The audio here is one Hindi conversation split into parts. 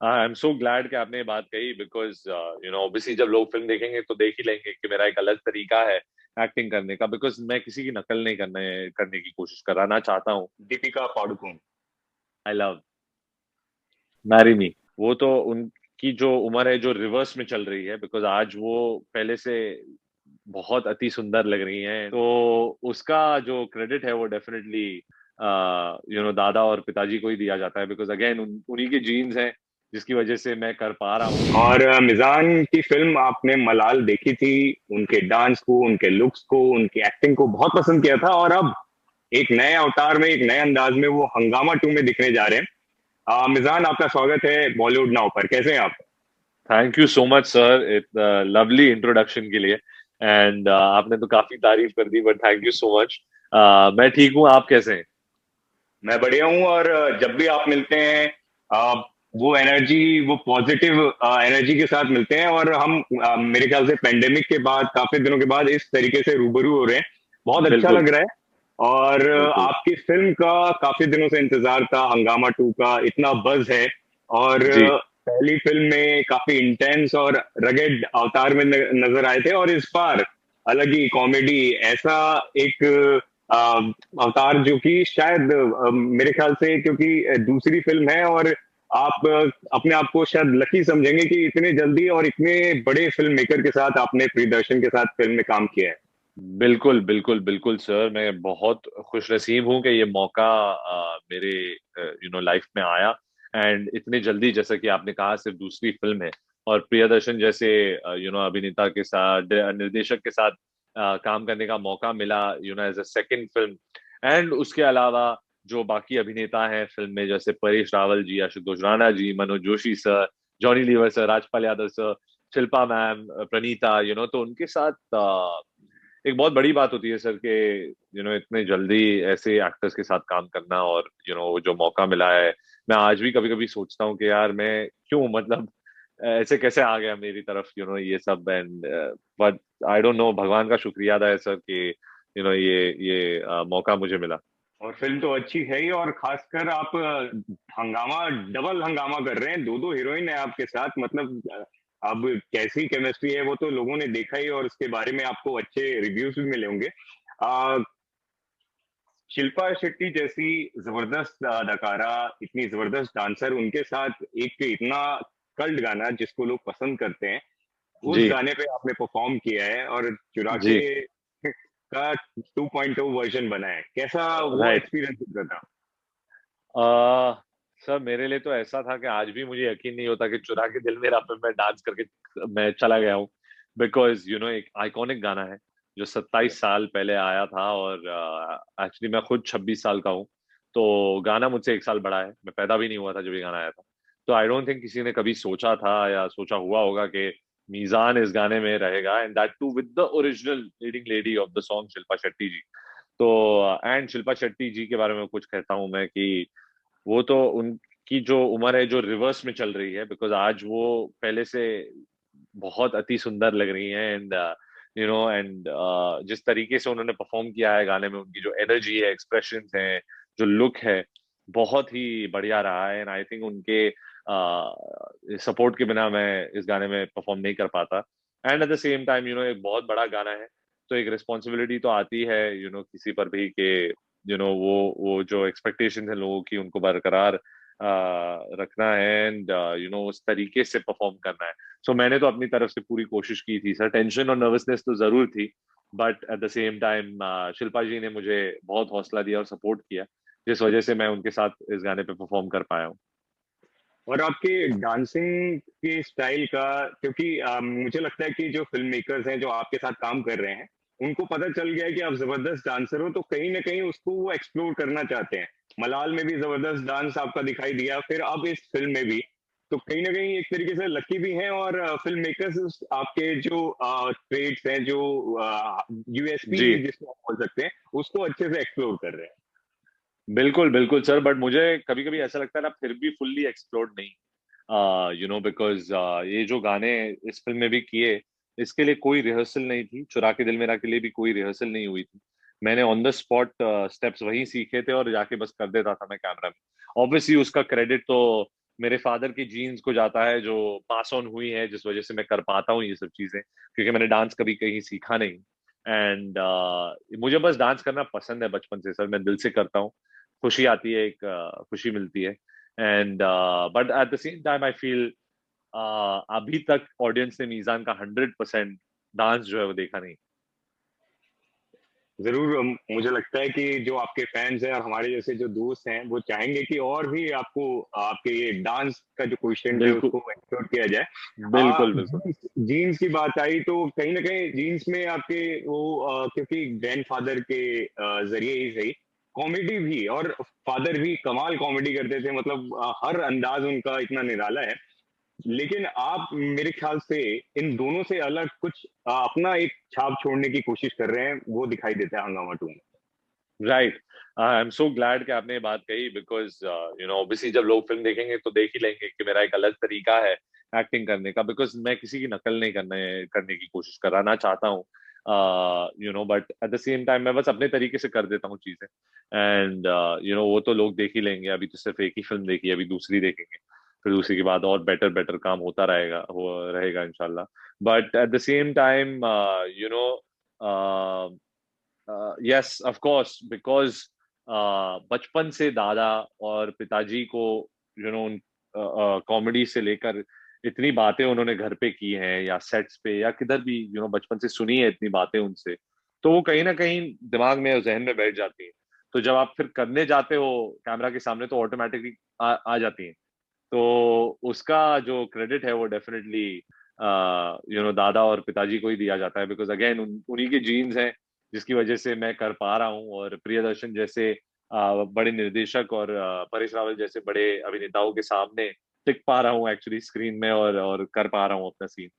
आई एम सो ग्लैड कि आपने ये बात कही, बिकॉज ऑब्वियसली जब लोग फिल्म देखेंगे तो देख ही लेंगे कि मेरा एक अलग तरीका है एक्टिंग करने का, बिकॉज मैं किसी की नकल नहीं करने करने की कोशिश कराना चाहता हूँ। Deepika Padukone. I love marry me. वो तो उनकी जो उम्र है जो रिवर्स में चल रही है, बिकॉज आज वो पहले से बहुत अति सुंदर लग रही हैं, तो उसका जो क्रेडिट है वो डेफिनेटली दादा और पिताजी को ही दिया जाता है, बिकॉज अगेन उन्हीं के जीन्स हैं जिसकी वजह से मैं कर पा रहा हूँ। और मिजान की फिल्म आपने मलाल देखी थी, उनके डांस को, उनके लुक्स को, उनकी एक्टिंग को बहुत पसंद किया था, और अब एक नए अवतार में, एक नए अंदाज में वो हंगामा 2 में दिखने जा रहे हैं। मिजान, आपका स्वागत है बॉलीवुड नाउ पर। कैसे हैं आप? Thank you so much sir, इत लवली इंट्रोडक्शन के लिए। एंड आपने तो काफी तारीफ कर दी, but thank you so much. मैं ठीक हूँ, आप कैसे हैं? मैं बढ़िया हूँ, और जब भी आप मिलते हैं, अ, वो एनर्जी, वो पॉजिटिव एनर्जी के साथ मिलते हैं, और हम मेरे ख्याल से पेंडेमिक के बाद, काफी दिनों के बाद इस तरीके से रूबरू हो रहे हैं। बहुत अच्छा बिल्कुल लग रहा है। और बिल्कुल। आपकी फिल्म का काफी दिनों से इंतजार था, हंगामा 2 का इतना बज है। और जी। पहली फिल्म में काफी इंटेंस और रगेड अवतार में नजर आए थे, और इस बार अलग ही कॉमेडी, ऐसा एक अवतार जो कि शायद मेरे ख्याल से, क्योंकि दूसरी फिल्म है, और आप अपने आप को शायद लकी समझेंगे कि इतने जल्दी और इतने बड़े फिल्म मेकर के साथ आपने प्रियदर्शन के साथ फिल्म में काम किया है। बिल्कुल बिल्कुल बिल्कुल सर, मैं बहुत खुश नसीब हूँ कि ये मौका मेरे लाइफ में आया। एंड इतने जल्दी, जैसा कि आपने कहा, सिर्फ दूसरी फिल्म है और प्रियदर्शन जैसे अभिनेता के साथ, निर्देशक के साथ काम करने का मौका मिला, as a second film. And उसके अलावा जो बाकी अभिनेता हैं फिल्म में, जैसे Paresh Rawal ji, Ashutosh Rana ji, Manoj Joshi sir, Johnny Lever sir, Rajpal Yadav sir, Shilpa ma'am, Pranitha, तो उनके साथ एक बहुत बड़ी बात होती है सर कि इतने जल्दी ऐसे एक्टर्स के साथ काम करना, और जो मौका मिला है। मैं आज भी कभी कभी सोचता हूँ कि यार मैं क्यों, मतलब ऐसे कैसे आ गया मेरी तरफ ये सब। And but I don't know, भगवान का शुक्रिया अदा है सर कि ये मौका मुझे मिला। और फिल्म तो अच्छी है ही, और खासकर आप हंगामा, डबल हंगामा कर रहे हैं, दो दो हीरोइन है आपके साथ, मतलब अब कैसी केमिस्ट्री है वो तो लोगों ने देखा ही, और उसके बारे में आपको अच्छे रिव्यूज भी मिले होंगे। आ, शिल्पा शेट्टी जैसी जबरदस्त अदाकारा, इतनी जबरदस्त डांसर, उनके साथ एक इतना कल्ट गाना जिसको लोग पसंद करते हैं, उस जी गाने पे आपने परफॉर्म किया है, और चुरा के जी। का 2.0 वर्जन बना है। कैसा वो राइट। एक्सपीरियंस था? आ, सर मेरे लिए तो ऐसा था कि आज भी मुझे यकीन नहीं होता कि चुरा के दिल मेरा पे मैं डांस करके मैं चला गया हूँ। बिकॉज एक आइकॉनिक गाना है जो 27 साल पहले आया था, और एक्चुअली मैं खुद 26 साल का हूँ। तो गाना मुझसे 1 साल बड़ा है, मैं पैदा भी नहीं हुआ था जब ये गाना आया था। तो आई डोंट थिंक किसी ने कभी सोचा था या सोचा हुआ होगा कि मीजान इस गाने में रहेगा, and that too with the original leading lady of the song, Shilpa Shetty ji. तो एंड शिल्पा शेट्टी जी के बारे में कुछ कहता हूँ मैं कि वो तो उनकी जो उम्र है जो रिवर्स में चल रही है, बिकॉज आज वो पहले से बहुत अति सुंदर लग रही हैं। एंड एंड जिस तरीके से उन्होंने परफॉर्म किया है गाने में, उनकी जो एनर्जी है, एक्सप्रेशन है, जो लुक है, बहुत ही बढ़िया रहा है। एंड आई थिंक उनके सपोर्ट के बिना मैं इस गाने में परफॉर्म नहीं कर पाता। And eight the same time एक बहुत बड़ा गाना है, तो एक रिस्पॉन्सिबिलिटी तो आती है किसी पर भी कि वो जो एक्सपेक्टेशन है लोगों की, उनको बरकरार रखना है, एंड उस तरीके से परफॉर्म करना है। सो मैंने तो अपनी तरफ से पूरी कोशिश की थी सर। टेंशन और नर्वसनेस तो जरूर थी, but at the same time Shilpa ji ने मुझे बहुत हौसला दिया और सपोर्ट किया, जिस वजह से मैं उनके साथ इस गाने पे परफॉर्म कर पाया हूँ। और आपके डांसिंग के स्टाइल का, क्योंकि मुझे लगता है कि जो फिल्म मेकर्स हैं जो आपके साथ काम कर रहे हैं, उनको पता चल गया है कि आप जबरदस्त डांसर हो, तो कहीं ना कहीं उसको वो एक्सप्लोर करना चाहते हैं। मलाल में भी जबरदस्त डांस आपका दिखाई दिया, फिर अब इस फिल्म में भी, तो कहीं ना कहीं एक तरीके से लकी भी हैं, और फिल्म मेकर्स आपके जो ट्रेड्स हैं, जो यूएसपी जी जिसको आप बोल सकते हैं, उसको अच्छे से एक्सप्लोर कर रहे हैं। बिल्कुल बिल्कुल सर, बट मुझे कभी कभी ऐसा लगता है ना, फिर भी फुल्ली एक्सप्लोर्ड नहीं, बिकॉज ये जो गाने इस फिल्म में भी किए, इसके लिए कोई रिहर्सल नहीं थी। चुरा के दिल मेरा के लिए भी कोई रिहर्सल नहीं हुई थी। मैंने ऑन द स्पॉट स्टेप्स वहीं सीखे थे और जाके बस कर देता था मैं कैमरा में। ऑब्वियसली उसका क्रेडिट तो मेरे फादर की जीन्स को जाता है जो पास ऑन हुई है, जिस वजह से मैं कर पाता हूँ ये सब चीजें, क्योंकि मैंने डांस कभी कहीं सीखा नहीं। एंड मुझे बस डांस करना पसंद है बचपन से सर, मैं दिल से करता हूँ। खुशी आती है, एक खुशी मिलती है। And but at the same time I feel अभी तक ऑडियंस ने मीजान का 100% डांस जो है वो देखा नहीं। जरूर मुझे लगता है कि जो आपके फैंस हैं और हमारे जैसे जो दोस्त हैं वो चाहेंगे कि और भी आपको आपके ये डांस का जो क्वेश्चन है बिल्कुल उसको एक्सप्लोर किया जाए। बिल्कुल बिल्कुल। जीन्स जीन्स की बात आई तो कहीं ना कहीं जीन्स में आपके वो क्योंकि ग्रैंडफादर के जरिए ही सही कॉमेडी भी, और फादर भी कमाल कॉमेडी करते थे, मतलब हर अंदाज उनका इतना निराला है। लेकिन आप मेरे ख्याल से इन दोनों से अलग कुछ अपना एक छाप छोड़ने की कोशिश कर रहे हैं, वो दिखाई देता है हंगामा 2 में। Right. I am so glad कि आपने ये बात कही, बिकॉज ऑब्वियसली जब लोग फिल्म देखेंगे तो देख ही लेंगे कि मेरा एक अलग तरीका है एक्टिंग करने का, बिकॉज मैं किसी की नकल नहीं करने की कोशिश कर रहा, ना चाहता हूँ। But at the same time मैं बस अपने तरीके से कर देता हूँ चीजें। एंड वो तो लोग देख ही लेंगे। अभी तो सिर्फ एक ही फिल्म देखी है, अभी दूसरी देखेंगे, फिर दूसरी के बाद और बेटर बेटर काम होता रहेगा इंशाल्लाह। But at the same time no yes of course, because बचपन से दादा और पिताजी को उन कॉमेडी से लेकर इतनी बातें उन्होंने घर पे की हैं या सेट्स पे या किधर भी बचपन से सुनी है इतनी बातें उनसे, तो वो कहीं ना कहीं दिमाग में और जहन में बैठ जाती हैं। तो जब आप फिर करने जाते हो कैमरा के सामने तो ऑटोमेटिकली आ जाती हैं। तो उसका जो क्रेडिट है वो डेफिनेटली दादा और पिताजी को ही दिया जाता है, बिकॉज अगेन उन्हीं के जीन्स हैं जिसकी वजह से मैं कर पा रहा हूँ, और प्रियदर्शन जैसे बड़े निर्देशक और परेश रावल जैसे बड़े अभिनेताओं के सामने टिक पा रहा हूँ एक्चुअली स्क्रीन में, और कर पा रहा हूँ अपना सीन।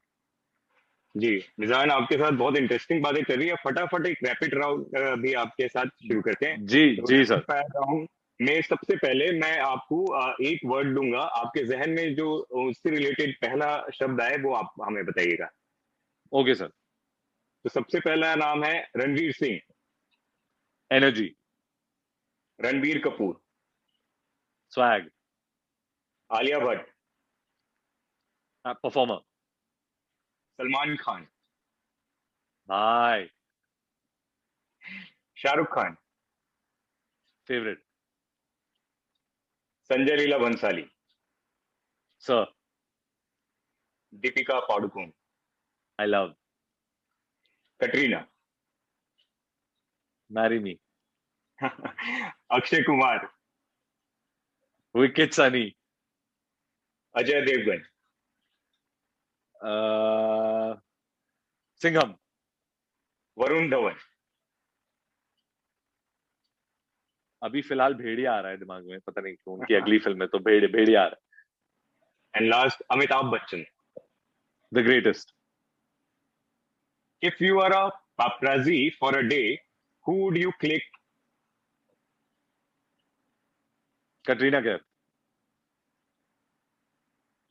जी मिजान, आपके साथ बहुत इंटरेस्टिंग बातें कर रही है। फटाफट एक रैपिड राउंड भी आपके साथ शुरू करते हैं। जी तो जी रैपिड सर। फायर राउंड में सबसे पहले मैं आपको एक वर्ड दूंगा, आपके जहन में जो उससे रिलेटेड पहला शब्द आए वो आप हमें बताइएगा। Okay sir. तो सबसे पहला नाम है Ranveer Singh. Energy. Ranbir Kapoor. Swag. Alia Bhatt. Performer. Salman Khan. भाई। Shahrukh Khan. Favourite. Sanjay Leela Bhansali. Sir. Deepika Padukone. I love. Katrina. Marry me. Akshay Kumar. विकेट सनी। अजय देवगन। सिंघम। वरुण धवन। अभी फिलहाल भेड़िया आ रहा है दिमाग में, पता नहीं क्यों, उनकी अगली फिल्म है तो भेड़िया आ रहा एंड लास्ट अमिताभ बच्चन। है। The greatest. If you are a paparazzi for a day, who would you click? Katrina Kaif.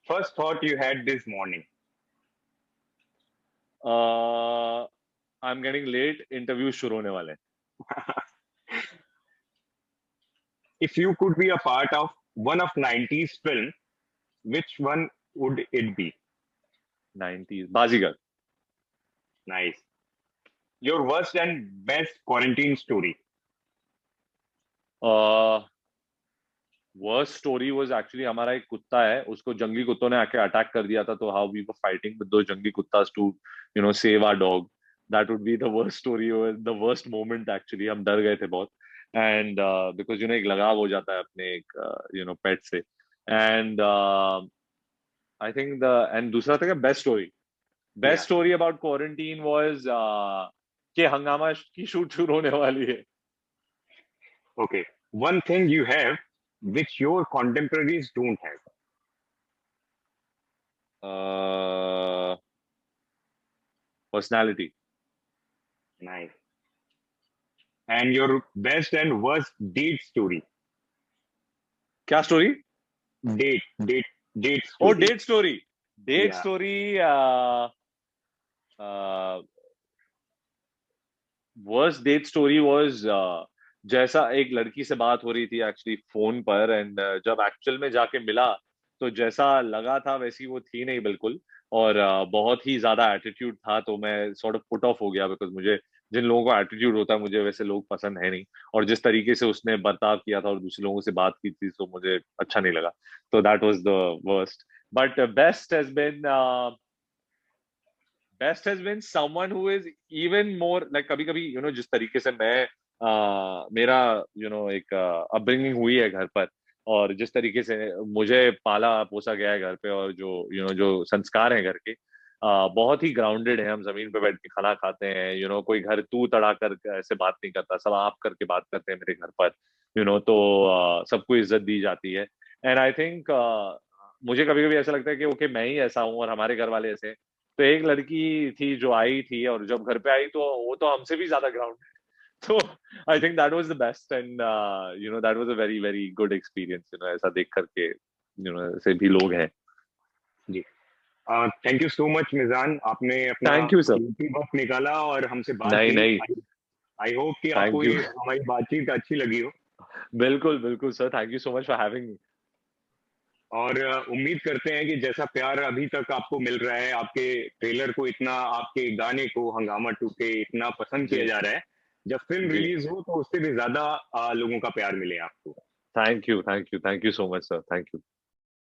First thought you had this morning. I am getting late, interview शुरू होने वाले If you could be a part of one of 90s film, which one would it be? 90s Baazigar. Nice. Your worst and best quarantine story. Worst story was actually, हमारा एक कुत्ता है, उसको जंगली कुत्तों ने आके अटैक कर दिया था, तो how we were fighting with दो जंगली कुत्तास to save our dog. That would be the worst story, the worst moment actually, हम डर गए थे बहुत। एंड बिकॉज एक लगाव हो जाता है अपने एक पेट से। And I think the end दूसरा था best story. Best Yeah. Story about quarantine was कि हंगामा की शूट शुरू होने वाली है। Okay. One thing you have which your contemporaries don't have. Personality. Nice. And your best and worst date story. क्या स्टोरी? Date ओ story. Date story. Date Yeah. Story worst date story was जैसा एक लड़की से बात हो रही थी एक्चुअली फोन पर, एंड जब एक्चुअल में जाके मिला तो जैसा लगा था वैसी वो थी नहीं बिल्कुल। और बहुत ही ज्यादा एटीट्यूड था, तो मैं सॉर्ट ऑफ पुट ऑफ हो गया, बिकॉज मुझे जिन लोगों का एटीट्यूड होता है मुझे वैसे लोग पसंद है नहीं। और जिस तरीके से उसने बर्ताव किया था और दूसरे लोगों से बात की थी तो मुझे अच्छा नहीं लगा। तो that was the worst. But best has been someone who is even more like, कभी कभी जिस तरीके से मैं मेरा एक अपब्रिंगिंग हुई है घर पर, और जिस तरीके से मुझे पाला पोसा गया है घर पे, और जो जो संस्कार हैं घर के, बहुत ही ग्राउंडेड है। हम जमीन पे बैठ के खाना खाते हैं, कोई घर तू तड़ा कर ऐसे बात नहीं करता, सब आप करके बात करते हैं मेरे घर पर। तो सबको इज्जत दी जाती है। एंड आई थिंक मुझे कभी कभी ऐसा लगता है कि ओके मैं ही ऐसा हूँ और हमारे घर वाले ऐसे हैं। तो एक लड़की थी जो आई थी, और जब घर पे आई तो वो तो हमसे भी ज्यादा ग्राउंड। तो I think that was the best, and that was a very very good experience, ऐसा देख करके ऐसे भी लोग हैं। जी। थैंक यू सो मच मिजान, आपने अपना थैंक यू सर। कीमती वक्त निकाला और हमसे बात नहीं की। नहीं। आई होप कि आपको थैंक यू। ये हमारी बातचीत अच्छी लगी हो। बिल्कुल बिल्कुल sir, thank you so much for having me. और उम्मीद करते हैं कि जैसा प्यार अभी तक आपको मिल रहा है, आपके ट्रेलर को इतना, आपके गाने को हंगामा 2 के इतना पसंद जी किया जा रहा है, जब फिल्म जी। रिलीज हो तो उससे भी ज्यादा लोगों का प्यार मिले आपको। Thank you thank you thank you so much sir, thank you.